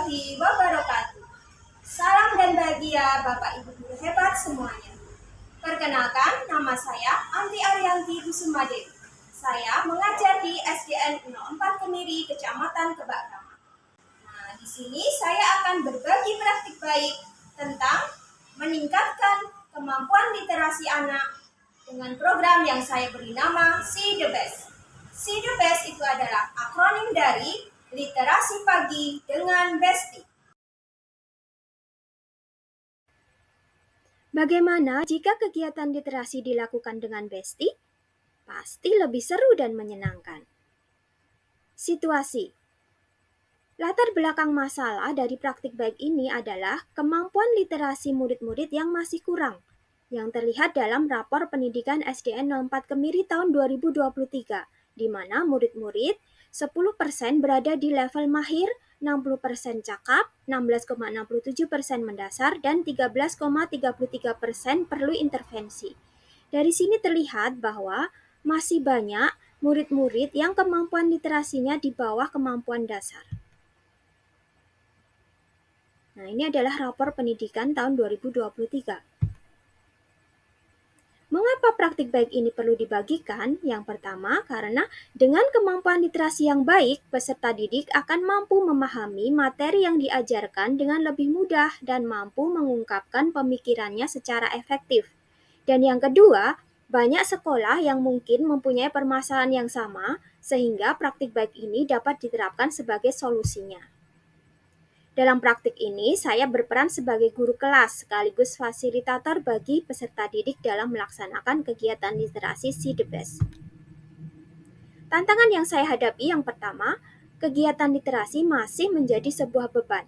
warahmatullahi wabarakatuh. Salam dan bahagia Bapak Ibu guru hebat semuanya. Perkenalkan, nama saya Anti Arianti Kusumade. Saya mengajar di SDN 04 Kemiri, Kecamatan Kebak Rama. Nah, di sini saya akan berbagi praktik baik tentang meningkatkan kemampuan literasi anak dengan program yang saya beri nama See the Best. See the Best itu adalah akronim dari Literasi Pagi dengan Besti. Bagaimana jika kegiatan literasi dilakukan dengan Besti? Pasti lebih seru dan menyenangkan. Situasi. Latar belakang masalah dari praktik baik ini adalah kemampuan literasi murid-murid yang masih kurang, yang terlihat dalam rapor pendidikan SDN 04 Kemiri tahun 2023, di mana murid-murid 10% berada di level mahir, 60% cakap, 16,67% mendasar, dan 13,33% perlu intervensi. Dari sini terlihat bahwa masih banyak murid-murid yang kemampuan literasinya di bawah kemampuan dasar. Nah, ini adalah rapor pendidikan tahun 2023. Mengapa praktik baik ini perlu dibagikan? Yang pertama, karena dengan kemampuan literasi yang baik, peserta didik akan mampu memahami materi yang diajarkan dengan lebih mudah dan mampu mengungkapkan pemikirannya secara efektif. Dan yang kedua, banyak sekolah yang mungkin mempunyai permasalahan yang sama, sehingga praktik baik ini dapat diterapkan sebagai solusinya. Dalam praktik ini, saya berperan sebagai guru kelas sekaligus fasilitator bagi peserta didik dalam melaksanakan kegiatan literasi See the Best. Tantangan yang saya hadapi yang pertama, kegiatan literasi masih menjadi sebuah beban.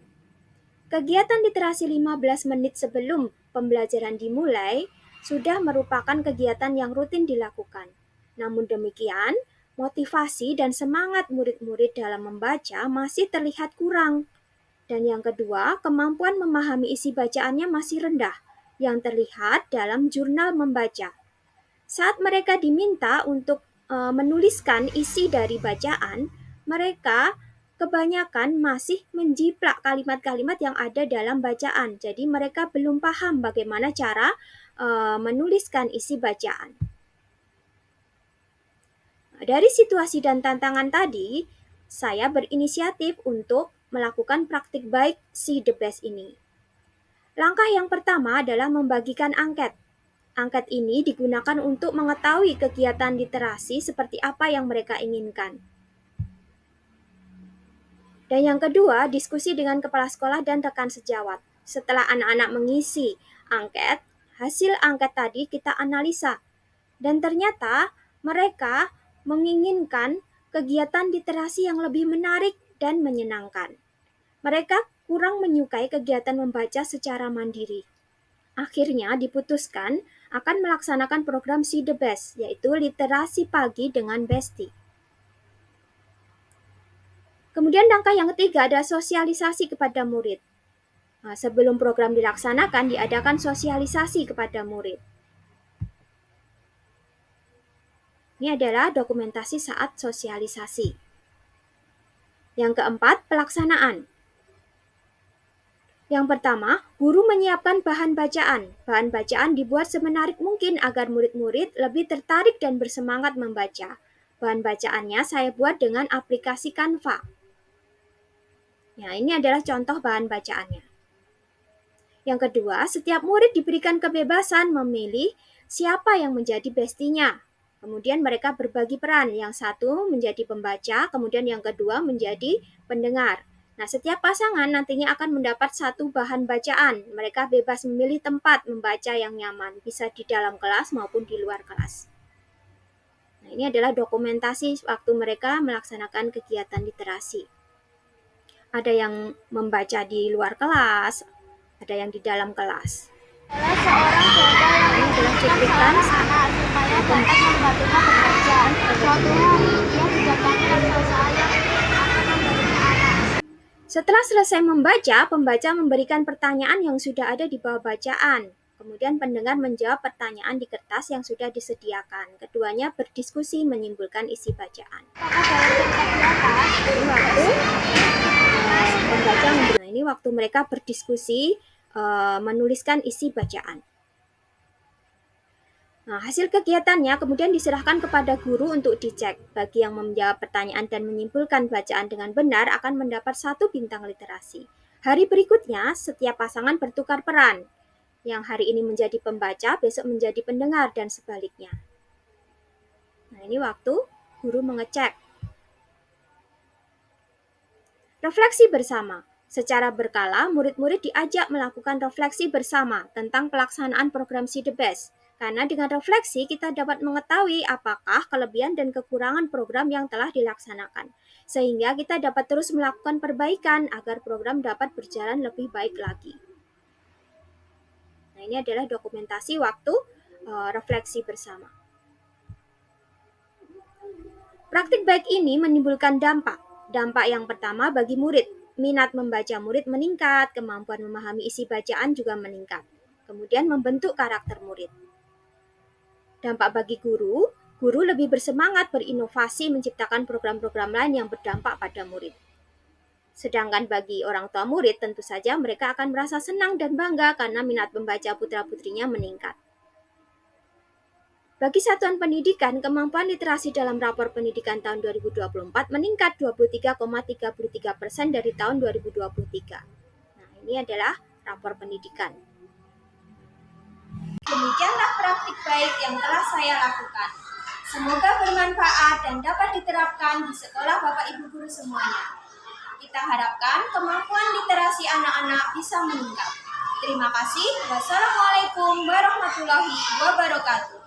Kegiatan literasi 15 menit sebelum pembelajaran dimulai sudah merupakan kegiatan yang rutin dilakukan. Namun demikian, motivasi dan semangat murid-murid dalam membaca masih terlihat kurang. Dan yang kedua, kemampuan memahami isi bacaannya masih rendah, yang terlihat dalam jurnal membaca. Saat mereka diminta untuk menuliskan isi dari bacaan, mereka kebanyakan masih menjiplak kalimat-kalimat yang ada dalam bacaan. Jadi mereka belum paham bagaimana cara menuliskan isi bacaan. Dari situasi dan tantangan tadi, saya berinisiatif untuk melakukan praktik baik See the Best ini. Langkah yang pertama adalah membagikan angket. Angket ini digunakan untuk mengetahui kegiatan literasi seperti apa yang mereka inginkan. Dan yang kedua, diskusi dengan kepala sekolah dan rekan sejawat. Setelah anak-anak mengisi angket, hasil angket tadi kita analisa. Dan ternyata mereka menginginkan kegiatan literasi yang lebih menarik dan menyenangkan. Mereka kurang menyukai kegiatan membaca secara mandiri. Akhirnya diputuskan akan melaksanakan program See the Best, yaitu literasi pagi dengan Besti. Kemudian langkah yang ketiga ada sosialisasi kepada murid. Nah, sebelum program dilaksanakan, diadakan sosialisasi kepada murid. Ini adalah dokumentasi saat sosialisasi. Yang keempat, pelaksanaan. Yang pertama, guru menyiapkan bahan bacaan. Bahan bacaan dibuat semenarik mungkin agar murid-murid lebih tertarik dan bersemangat membaca. Bahan bacaannya saya buat dengan aplikasi Canva. Nah, ini adalah contoh bahan bacaannya. Yang kedua, setiap murid diberikan kebebasan memilih siapa yang menjadi bestinya. Kemudian mereka berbagi peran. Yang satu menjadi pembaca, kemudian yang kedua menjadi pendengar. Nah, setiap pasangan nantinya akan mendapat satu bahan bacaan. Mereka bebas memilih tempat membaca yang nyaman, bisa di dalam kelas maupun di luar kelas. Nah, ini adalah dokumentasi waktu mereka melaksanakan kegiatan literasi. Ada yang membaca di luar kelas, ada yang di dalam kelas. Seorang jaga yang Ini adalah cuplikan anak supaya dapat membantunya bekerja. Suatu hari ia didatangi rasa sayang akan memberinya anak. Setelah selesai membaca, pembaca memberikan pertanyaan yang sudah ada di bawah bacaan. Kemudian pendengar menjawab pertanyaan di kertas yang sudah disediakan. Keduanya berdiskusi menyimpulkan isi bacaan. Apakah dalam cerita di atas? Ini waktu pembaca memberi. Nah, ini waktu mereka berdiskusi menuliskan isi bacaan. Nah, hasil kegiatannya kemudian diserahkan kepada guru untuk dicek. Bagi yang menjawab pertanyaan dan menyimpulkan bacaan dengan benar akan mendapat 1 bintang literasi. Hari berikutnya, setiap pasangan bertukar peran. Yang hari ini menjadi pembaca, besok menjadi pendengar, dan sebaliknya. Nah, ini waktu guru mengecek. Refleksi bersama. Secara berkala, murid-murid diajak melakukan refleksi bersama tentang pelaksanaan program See the Best. Karena dengan refleksi, kita dapat mengetahui apakah kelebihan dan kekurangan program yang telah dilaksanakan. Sehingga kita dapat terus melakukan perbaikan agar program dapat berjalan lebih baik lagi. Nah, ini adalah dokumentasi waktu refleksi bersama. Praktik baik ini menimbulkan dampak. Dampak yang pertama bagi murid. Minat membaca murid meningkat, kemampuan memahami isi bacaan juga meningkat. Kemudian membentuk karakter murid. Dampak bagi guru, guru lebih bersemangat berinovasi menciptakan program-program lain yang berdampak pada murid. Sedangkan bagi orang tua murid, tentu saja mereka akan merasa senang dan bangga karena minat membaca putra-putrinya meningkat. Bagi satuan pendidikan, kemampuan literasi dalam rapor pendidikan tahun 2024 meningkat 23,33% dari tahun 2023. Nah, ini adalah rapor pendidikan. Demikianlah praktik baik yang telah saya lakukan. Semoga bermanfaat dan dapat diterapkan di sekolah Bapak Ibu Guru semuanya. Kita harapkan kemampuan literasi anak-anak bisa meningkat. Terima kasih. Wassalamualaikum warahmatullahi wabarakatuh.